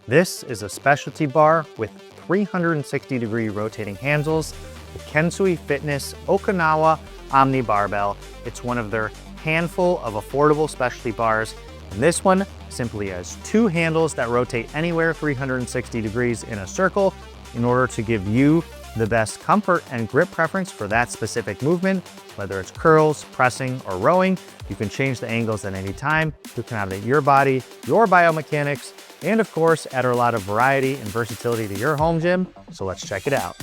This is a specialty bar with 360-degree rotating handles, the Kensui Fitness Okinawa Omni Barbell. It's one of their handful of affordable specialty bars, and this one simply has two handles that rotate anywhere 360 degrees in a circle in order to give you the best comfort and grip preference for that specific movement. Whether it's curls, pressing, or rowing, you can change the angles at any time to accommodate your body, your biomechanics, and of course, add a lot of variety and versatility to your home gym. So let's check it out.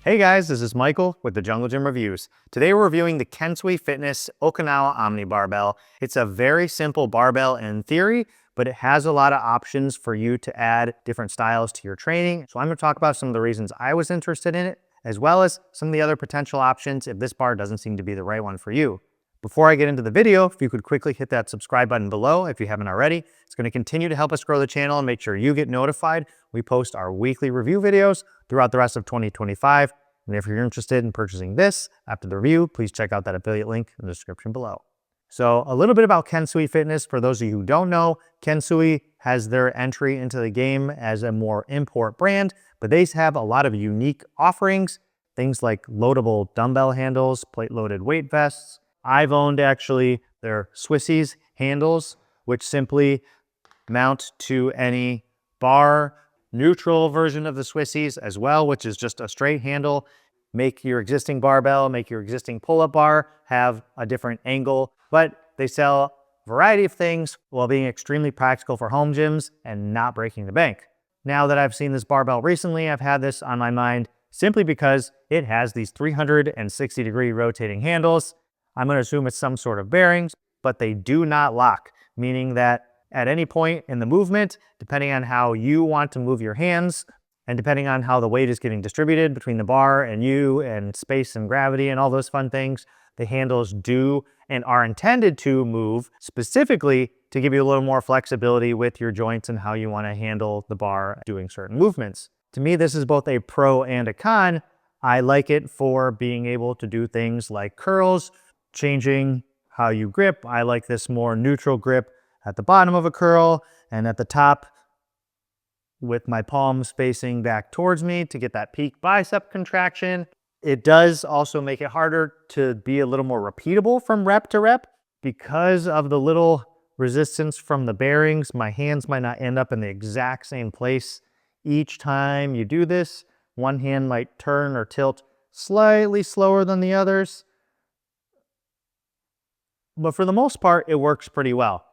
Hey guys, this is Michael with the Jungle Gym Reviews. Today we're reviewing the Kensui Fitness Okinawa Omni Barbell. It's a very simple barbell in theory, but it has a lot of options for you to add different styles to your training. So I'm going to talk about some of the reasons I was interested in it, as well as some of the other potential options if this bar doesn't seem to be the right one for you. Before I get into the video, if you could quickly hit that subscribe button below if you haven't already, it's going to continue to help us grow the channel and make sure you get notified. We post our weekly review videos throughout the rest of 2025. And if you're interested in purchasing this after the review, please check out that affiliate link in the description below. So a little bit about Kensui Fitness. For those of you who don't know, Kensui has their entry into the game as a more import brand, but they have a lot of unique offerings, things like loadable dumbbell handles, plate-loaded weight vests. I've owned actually their Swissies handles, which simply mount to any bar, neutral version of the Swissies as well, which is just a straight handle. Make your existing barbell, make your existing pull-up bar have a different angle, but they sell a variety of things while being extremely practical for home gyms and not breaking the bank. Now that I've seen this barbell recently, I've had this on my mind simply because it has these 360-degree rotating handles. I'm going to assume it's some sort of bearings, but they do not lock, meaning that at any point in the movement, depending on how you want to move your hands, and depending on how the weight is getting distributed between the bar and you and space and gravity and all those fun things, the handles do and are intended to move specifically to give you a little more flexibility with your joints and how you want to handle the bar doing certain movements. To me, this is both a pro and a con. I like it for being able to do things like curls, changing how you grip. I like this more neutral grip at the bottom of a curl and at the top with my palms facing back towards me to get that peak bicep contraction. It does also make it harder to be a little more repeatable from rep to rep because of the little resistance from the bearings. My hands might not end up in the exact same place each time you do this. One hand might turn or tilt slightly slower than the others, but for the most part, it works pretty well.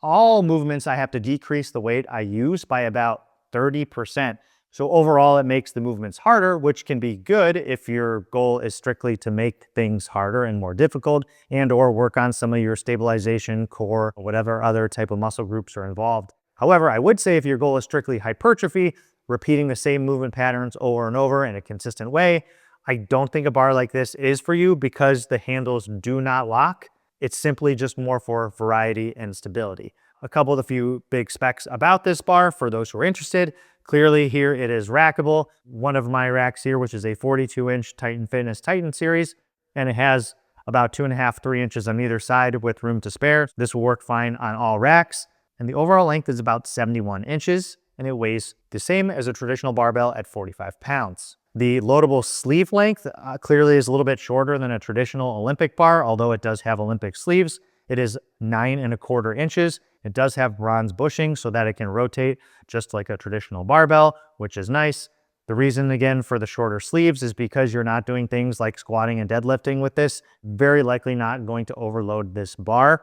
All movements, I have to decrease the weight I use by about 30%. So overall, it makes the movements harder, which can be good if your goal is strictly to make things harder and more difficult and or work on some of your stabilization, core, or whatever other type of muscle groups are involved. However, I would say if your goal is strictly hypertrophy, repeating the same movement patterns over and over in a consistent way, I don't think a bar like this is for you because the handles do not lock. It's simply just more for variety and stability. A couple of the few big specs about this bar for those who are interested. Clearly here it is rackable. One of my racks here, which is a 42-inch Titan Fitness Titan series, and it has about 2.5, 3 inches on either side with room to spare. This will work fine on all racks. And the overall length is about 71 inches, and it weighs the same as a traditional barbell at 45 pounds. The loadable sleeve length clearly is a little bit shorter than a traditional Olympic bar, although it does have Olympic sleeves. It is 9.25 inches. It does have bronze bushing so that it can rotate just like a traditional barbell, which is nice. The reason, again, for the shorter sleeves is because you're not doing things like squatting and deadlifting with this. Very likely not going to overload this bar.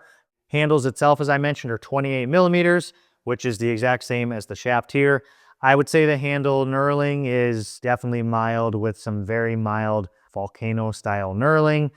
Handles itself, as I mentioned, are 28 millimeters, which is the exact same as the shaft here. I would say the handle knurling is definitely mild with some very mild volcano style knurling.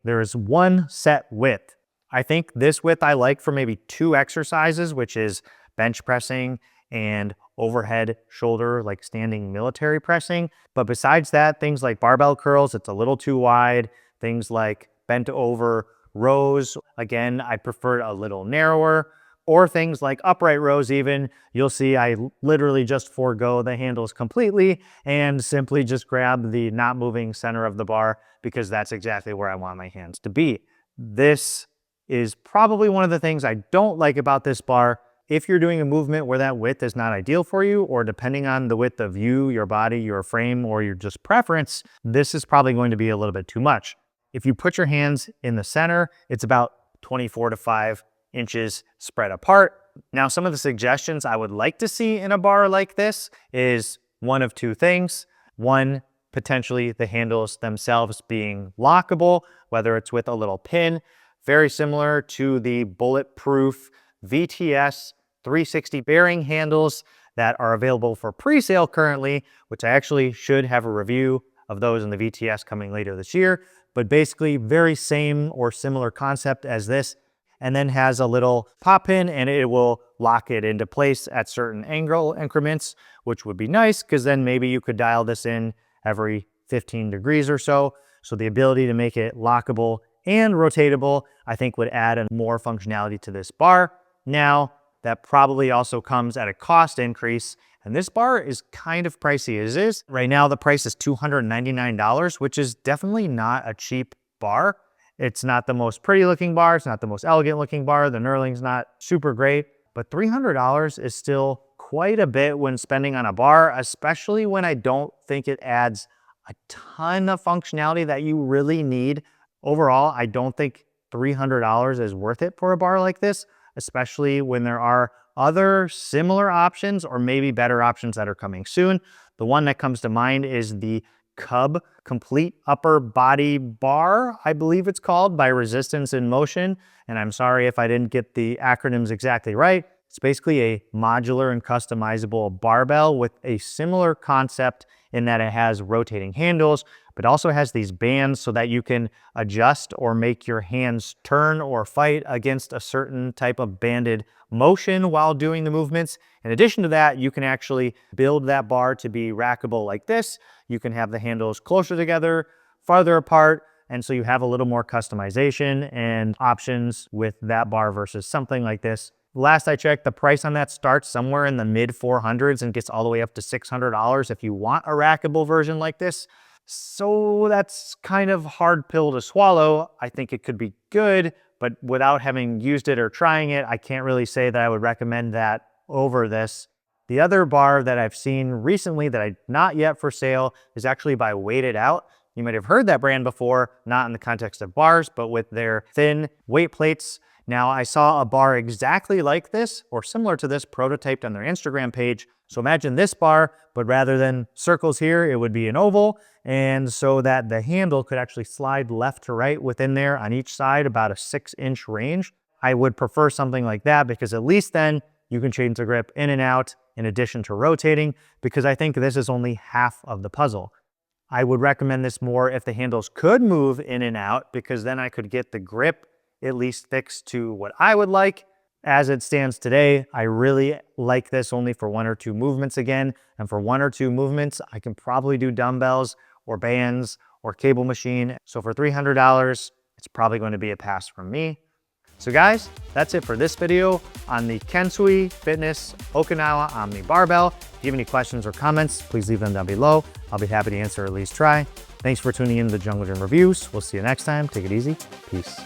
There is one set width. I think this width I like for maybe 2 exercises, which is bench pressing and overhead shoulder, like standing military pressing. But besides that, things like barbell curls, it's a little too wide. Things like bent over rows, again, I prefer a little narrower. or things like upright rows even, you'll see I literally just forego the handles completely and simply just grab the not moving center of the bar because that's exactly where I want my hands to be. This is probably one of the things I don't like about this bar. If you're doing a movement where that width is not ideal for you, or depending on the width of you, your body, your frame, or your just preference, this is probably going to be a little bit too much. If you put your hands in the center, it's about 24 to 5 inches spread apart. Now, some of the suggestions I would like to see in a bar like this is one of two things. One, potentially the handles themselves being lockable, whether it's with a little pin, very similar to the bulletproof VTS 360 bearing handles that are available for pre-sale currently, which I actually should have a review of those in the VTS coming later this year, but basically very same or similar concept as this, and then has a little pop pin and it will lock it into place at certain angle increments, which would be nice because then maybe you could dial this in every 15 degrees or so. So the ability to make it lockable and rotatable, I think would add more functionality to this bar. Now, that probably also comes at a cost increase, and this bar is kind of pricey as is. Right now, the price is $299, which is definitely not a cheap bar. It's not the most pretty looking bar, it's not the most elegant looking bar, the knurling's not super great, but $300 is still quite a bit when spending on a bar, especially when I don't think it adds a ton of functionality that you really need. Overall, I don't think $300 is worth it for a bar like this, especially when there are other similar options or maybe better options that are coming soon. The one that comes to mind is the Cub Complete Upper Body Bar, I believe it's called, by Resistance in Motion. And I'm sorry if I didn't get the acronyms exactly right. It's basically a modular and customizable barbell with a similar concept in that it has rotating handles, but also has these bands so that you can adjust or make your hands turn or fight against a certain type of banded motion while doing the movements. In addition to that, you can actually build that bar to be rackable like this. You can have the handles closer together, farther apart, and so you have a little more customization and options with that bar versus something like this. Last I checked, the price on that starts somewhere in the mid 400s and gets all the way up to $600 if you want a rackable version like this. So that's kind of hard pill to swallow. I think it could be good, but without having used it or trying it, I can't really say that I would recommend that over this. The other bar that I've seen recently that I not yet for sale is actually by Weighted Out. You might have heard that brand before, not in the context of bars, but with their thin weight plates. Now, I saw a bar exactly like this or similar to this prototyped on their Instagram page. So imagine this bar, but rather than circles here, it would be an oval. And so that the handle could actually slide left to right within there on each side, about a 6-inch range. I would prefer something like that because at least then you can change the grip in and out in addition to rotating, because I think this is only half of the puzzle. I would recommend this more if the handles could move in and out, because then I could get the grip at least fixed to what I would like. As it stands today, I really like this only for 1 or 2 movements again. And for 1 or 2 movements, I can probably do dumbbells or bands or cable machine. So for $300, it's probably going to be a pass from me. So guys, that's it for this video on the Kensui Fitness Okinawa Omni Barbell. If you have any questions or comments, please leave them down below. I'll be happy to answer or at least try. Thanks for tuning in to the Jungle Gym Reviews. We'll see you next time. Take it easy. Peace.